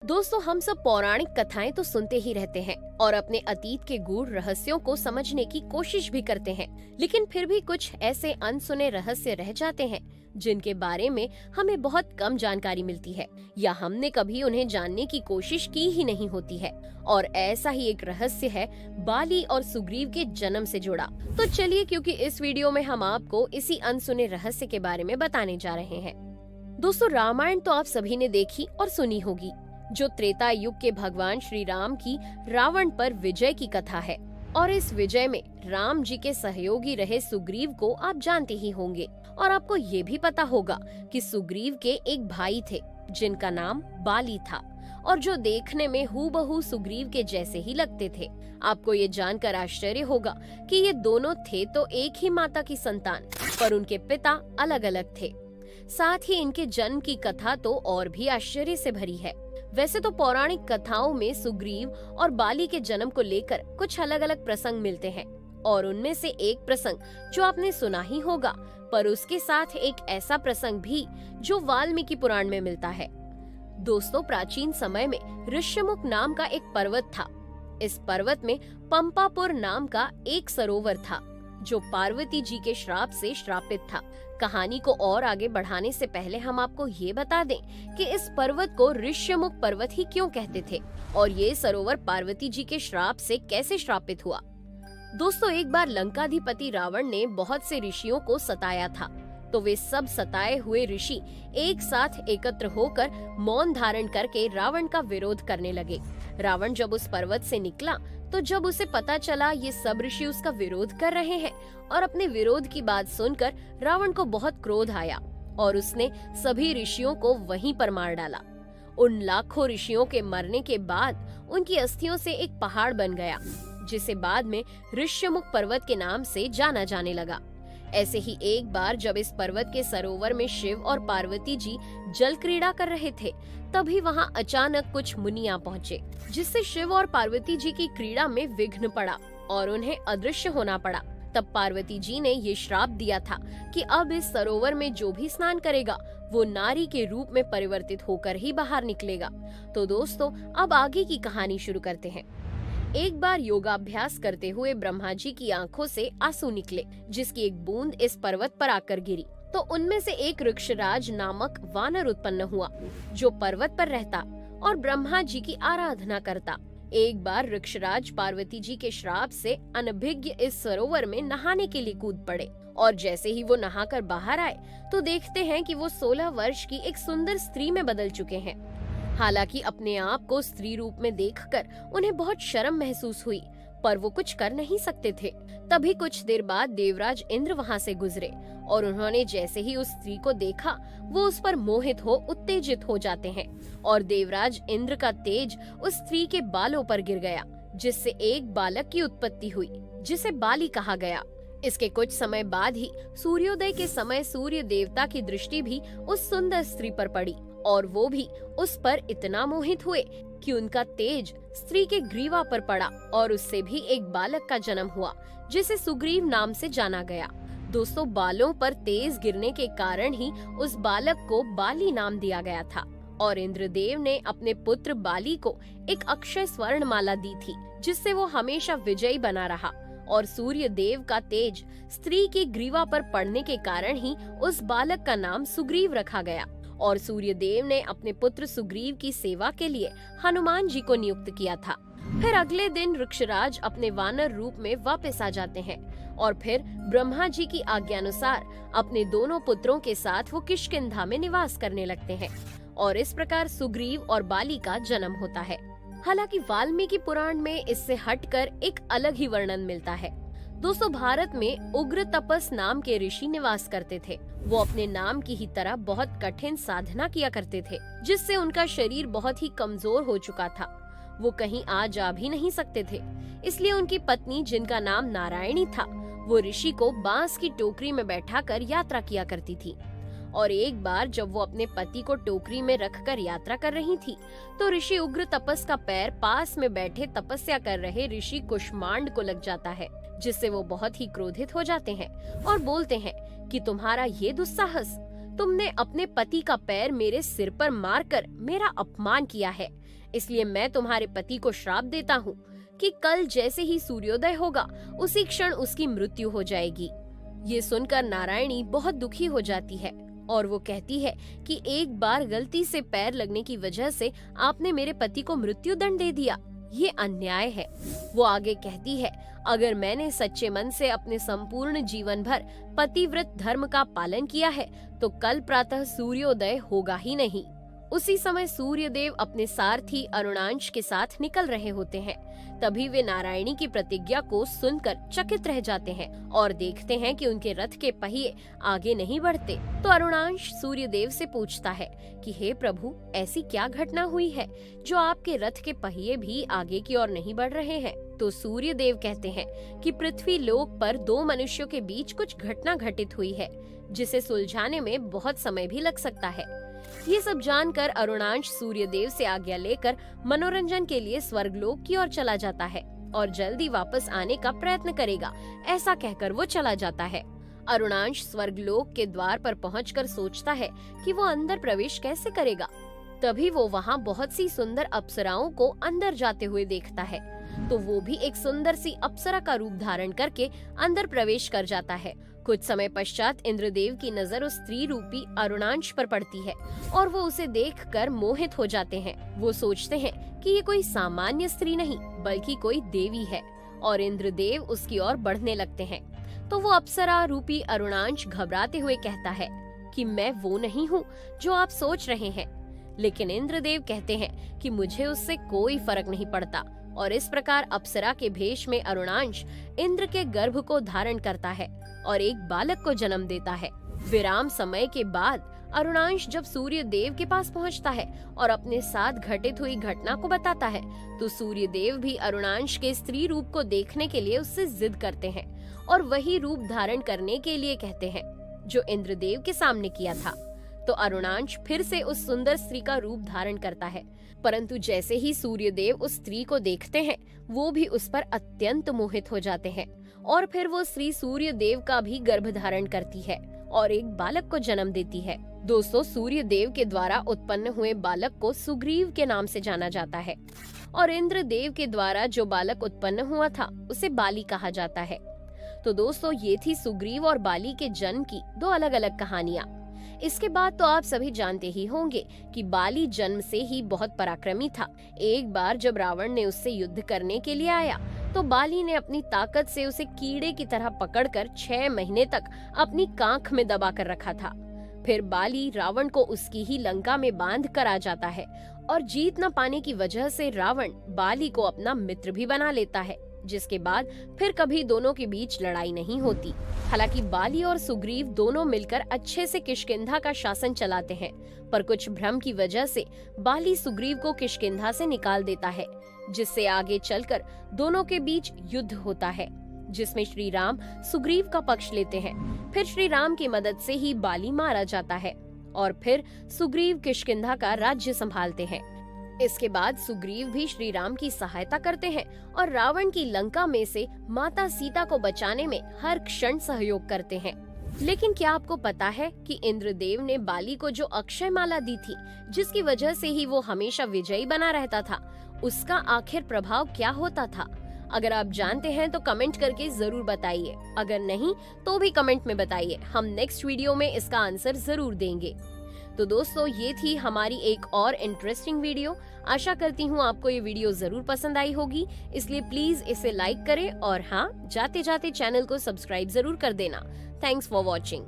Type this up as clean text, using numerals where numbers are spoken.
दोस्तों, हम सब पौराणिक कथाएं तो सुनते ही रहते हैं और अपने अतीत के गूढ़ रहस्यों को समझने की कोशिश भी करते हैं, लेकिन फिर भी कुछ ऐसे अनसुने रहस्य रह जाते हैं जिनके बारे में हमें बहुत कम जानकारी मिलती है या हमने कभी उन्हें जानने की कोशिश की ही नहीं होती है। और ऐसा ही एक रहस्य है बाली और सुग्रीव के जन्म से जुड़ा। तो चलिए, क्योंकि इस वीडियो में हम आपको इसी अनसुने रहस्य के बारे में बताने जा रहे हैं। दोस्तों, रामायण तो आप सभी ने देखी और सुनी होगी, जो त्रेता युग के भगवान श्री राम की रावण पर विजय की कथा है। और इस विजय में राम जी के सहयोगी रहे सुग्रीव को आप जानते ही होंगे। और आपको ये भी पता होगा कि सुग्रीव के एक भाई थे जिनका नाम बाली था और जो देखने में हूबहू सुग्रीव के जैसे ही लगते थे। आपको ये जानकर आश्चर्य होगा कि ये दोनों थे तो एक ही माता की संतान, पर उनके पिता अलग अलग थे। साथ ही इनके जन्म की कथा तो और भी आश्चर्य से भरी है। वैसे तो पौराणिक कथाओं में सुग्रीव और बाली के जन्म को लेकर कुछ अलग अलग प्रसंग मिलते हैं और उनमें से एक प्रसंग जो आपने सुना ही होगा, पर उसके साथ एक ऐसा प्रसंग भी जो वाल्मीकि पुराण में मिलता है। दोस्तों, प्राचीन समय में ऋष्यमुख नाम का एक पर्वत था। इस पर्वत में पंपापुर नाम का एक सरोवर था जो पार्वती जी के श्राप से श्रापित था। कहानी को और आगे बढ़ाने से पहले हम आपको ये बता दें कि इस पर्वत को ऋष्यमुख पर्वत ही क्यों कहते थे और ये सरोवर पार्वती जी के श्राप से कैसे श्रापित हुआ। दोस्तों, एक बार लंकाधिपति रावण ने बहुत से ऋषियों को सताया था, तो वे सब सताए हुए ऋषि एक साथ एकत्र होकर मौन धारण करके रावण का विरोध करने लगे। रावण जब उस पर्वत से निकला तो जब उसे पता चला ये सब ऋषि उसका विरोध कर रहे हैं और अपने विरोध की बात सुनकर रावण को बहुत क्रोध आया और उसने सभी ऋषियों को वहीं पर मार डाला। उन लाखों ऋषियों के मरने के बाद उनकी अस्थियों से एक पहाड़ बन गया, जिसे बाद में ऋष्यमुख पर्वत के नाम से जाना जाने लगा। ऐसे ही एक बार जब इस पर्वत के सरोवर में शिव और पार्वती जी जल क्रीड़ा कर रहे थे, तभी वहां अचानक कुछ मुनियां पहुँचे, जिससे शिव और पार्वती जी की क्रीड़ा में विघ्न पड़ा और उन्हें अदृश्य होना पड़ा। तब पार्वती जी ने ये श्राप दिया था कि अब इस सरोवर में जो भी स्नान करेगा वो नारी के रूप में परिवर्तित होकर ही बाहर निकलेगा। तो दोस्तों, अब आगे की कहानी शुरू करते हैं। एक बार योगाभ्यास करते हुए ब्रह्मा जी की आंखों से आंसू निकले, जिसकी एक बूंद इस पर्वत पर आकर गिरी तो उनमें से एक वृक्षराज नामक वानर उत्पन्न हुआ, जो पर्वत पर रहता और ब्रह्मा जी की आराधना करता। एक बार वृक्षराज पार्वती जी के श्राप से अनभिज्ञ इस सरोवर में नहाने के लिए कूद पड़े और जैसे ही वो नहाकर बाहर आए तो देखते हैं कि वो 16 वर्ष की एक सुंदर स्त्री में बदल चुके हैं। हालांकि अपने आप को स्त्री रूप में देखकर उन्हें बहुत शर्म महसूस हुई, पर वो कुछ कर नहीं सकते थे। तभी कुछ देर बाद देवराज इंद्र वहां से गुजरे और उन्होंने जैसे ही उस स्त्री को देखा वो उस पर मोहित हो उत्तेजित हो जाते हैं और देवराज इंद्र का तेज उस स्त्री के बालों पर गिर गया, जिससे एक बालक की उत्पत्ति हुई, जिसे बाली कहा गया। इसके कुछ समय बाद ही सूर्योदय के समय सूर्य देवता की दृष्टि भी उस सुंदर स्त्री पर पड़ी और वो भी उस पर इतना मोहित हुए कि उनका तेज स्त्री के ग्रीवा पर पड़ा और उससे भी एक बालक का जन्म हुआ, जिसे सुग्रीव नाम से जाना गया। दोस्तों, बालों पर तेज गिरने के कारण ही उस बालक को बाली नाम दिया गया था और इंद्रदेव ने अपने पुत्र बाली को एक अक्षय स्वर्ण माला दी थी, जिससे वो हमेशा विजयी बना रहा। और सूर्य देव का तेज स्त्री के ग्रीवा पर पड़ने के कारण ही उस बालक का नाम सुग्रीव रखा गया और सूर्य देव ने अपने पुत्र सुग्रीव की सेवा के लिए हनुमान जी को नियुक्त किया था। फिर अगले दिन वृक्षराज अपने वानर रूप में वापस आ जाते हैं और फिर ब्रह्मा जी की आज्ञानुसार अपने दोनों पुत्रों के साथ वो किष्किंधा में निवास करने लगते हैं और इस प्रकार सुग्रीव और बाली का जन्म होता है। हालांकि वाल्मीकि पुराण में इससे हटकर एक अलग ही वर्णन मिलता है। दोस्तों, भारत में उग्र तपस नाम के ऋषि निवास करते थे। वो अपने नाम की ही तरह बहुत कठिन साधना किया करते थे, जिससे उनका शरीर बहुत ही कमजोर हो चुका था। वो कहीं आ जा भी नहीं सकते थे, इसलिए उनकी पत्नी, जिनका नाम नारायणी था, वो ऋषि को बांस की टोकरी में बैठाकर यात्रा किया करती थी। और एक बार जब वो अपने पति को टोकरी में रखकर यात्रा कर रही थी, तो ऋषि उग्र तपस का पैर पास में बैठे तपस्या कर रहे ऋषि कुष्मांड को लग जाता है, जिससे वो बहुत ही क्रोधित हो जाते हैं और बोलते हैं कि तुम्हारा ये दुस्साहस, तुमने अपने पति का पैर मेरे सिर पर मारकर मेरा अपमान किया है, इसलिए मैं तुम्हारे पति को श्राप देता हूँ कि कल जैसे ही सूर्योदय होगा उसी क्षण उसकी मृत्यु हो जाएगी। ये सुनकर नारायणी बहुत दुखी हो जाती है और वो कहती है कि एक बार गलती से पैर लगने की वजह से आपने मेरे पति को मृत्यु दंड दे दिया, ये अन्याय है। वो आगे कहती है, अगर मैंने सच्चे मन से अपने संपूर्ण जीवन भर पतिव्रत धर्म का पालन किया है तो कल प्रातः सूर्योदय होगा ही नहीं। उसी समय सूर्यदेव अपने सारथी अरुणांश के साथ निकल रहे होते हैं। तभी वे नारायणी की प्रतिज्ञा को सुनकर चकित रह जाते हैं और देखते हैं कि उनके रथ के पहिए आगे नहीं बढ़ते। तो अरुणांश सूर्यदेव से पूछता है कि हे प्रभु, ऐसी क्या घटना हुई है जो आपके रथ के पहिए भी आगे की ओर नहीं बढ़ रहे हैं? तो सूर्यदेव कहते हैं कि पृथ्वी लोक पर दो मनुष्यों के बीच कुछ घटना घटित हुई है जिसे सुलझाने में बहुत समय भी लग सकता है। ये सब जानकर अरुणांश सूर्यदेव से आज्ञा लेकर मनोरंजन के लिए स्वर्गलोक की ओर चला जाता है और जल्दी वापस आने का प्रयत्न करेगा, ऐसा कहकर वो चला जाता है। अरुणांश स्वर्गलोक के द्वार पर पहुंचकर सोचता है कि वो अंदर प्रवेश कैसे करेगा। तभी वो वहाँ बहुत सी सुंदर अप्सराओं को अंदर जाते हुए देखता है, तो वो भी एक सुंदर सी अप्सरा का रूप धारण करके अंदर प्रवेश कर जाता है। कुछ समय पश्चात इंद्रदेव की नजर उस स्त्री रूपी अरुणांश पर पड़ती है और वो उसे देखकर मोहित हो जाते हैं। वो सोचते हैं कि ये कोई सामान्य स्त्री नहीं बल्कि कोई देवी है और इंद्रदेव उसकी ओर बढ़ने लगते हैं। तो वो अप्सरा रूपी अरुणांश घबराते हुए कहता है कि मैं वो नहीं हूँ जो आप सोच रहे हैं। लेकिन इंद्रदेव कहते हैं कि मुझे उससे कोई फर्क नहीं पड़ता और इस प्रकार अप्सरा के भेष में अरुणांश इंद्र के गर्भ को धारण करता है और एक बालक को जन्म देता है। विराम समय के बाद अरुणांश जब सूर्य देव के पास पहुंचता है और अपने साथ घटित हुई घटना को बताता है तो सूर्य देव भी अरुणांश के स्त्री रूप को देखने के लिए उससे जिद करते हैं और वही रूप धारण करने के लिए कहते हैं जो इंद्रदेव के सामने किया था। तो अरुणांश फिर से उस सुंदर स्त्री का रूप धारण करता है, परंतु जैसे ही सूर्यदेव उस स्त्री को देखते हैं वो भी उस पर अत्यंत मोहित हो जाते हैं और फिर वो स्त्री सूर्यदेव का भी गर्भ धारण करती है और एक बालक को जन्म देती है। दोस्तों, सूर्यदेव के द्वारा उत्पन्न हुए बालक को सुग्रीव के नाम से जाना जाता है और इंद्रदेव के द्वारा जो बालक उत्पन्न हुआ था उसे बाली कहा जाता है। तो दोस्तों, ये थी सुग्रीव और बाली के जन्म की दो अलग अलग कहानियाँ। इसके बाद तो आप सभी जानते ही होंगे कि बाली जन्म से ही बहुत पराक्रमी था। एक बार जब रावण ने उससे युद्ध करने के लिए आया तो बाली ने अपनी ताकत से उसे कीड़े की तरह पकड़कर 6 महीने तक अपनी कांख में दबा कर रखा था। फिर बाली रावण को उसकी ही लंका में बांध कर आ जाता है और जीत न पाने की वजह से रावण बाली को अपना मित्र भी बना लेता है, जिसके बाद फिर कभी दोनों के बीच लड़ाई नहीं होती। हालांकि बाली और सुग्रीव दोनों मिलकर अच्छे से किष्किंधा का शासन चलाते हैं, पर कुछ भ्रम की वजह से बाली सुग्रीव को किष्किंधा से निकाल देता है, जिससे आगे चलकर दोनों के बीच युद्ध होता है, जिसमें श्री राम सुग्रीव का पक्ष लेते हैं। फिर श्री राम की मदद से ही बाली मारा जाता है और फिर सुग्रीव किष्किंधा का राज्य संभालते हैं। इसके बाद सुग्रीव भी श्री राम की सहायता करते हैं और रावण की लंका में से माता सीता को बचाने में हर क्षण सहयोग करते हैं। लेकिन क्या आपको पता है कि इंद्रदेव ने बाली को जो अक्षय माला दी थी, जिसकी वजह से ही वो हमेशा विजयी बना रहता था, उसका आखिर प्रभाव क्या होता था? अगर आप जानते हैं तो कमेंट करके जरूर बताइए, अगर नहीं तो भी कमेंट में बताइए। हम नेक्स्ट वीडियो में इसका आंसर जरूर देंगे। तो दोस्तों, ये थी हमारी एक और इंटरेस्टिंग वीडियो। आशा करती हूँ आपको ये वीडियो जरूर पसंद आई होगी, इसलिए प्लीज इसे लाइक करें और हाँ, जाते जाते चैनल को सब्सक्राइब जरूर कर देना। Thanks for watching.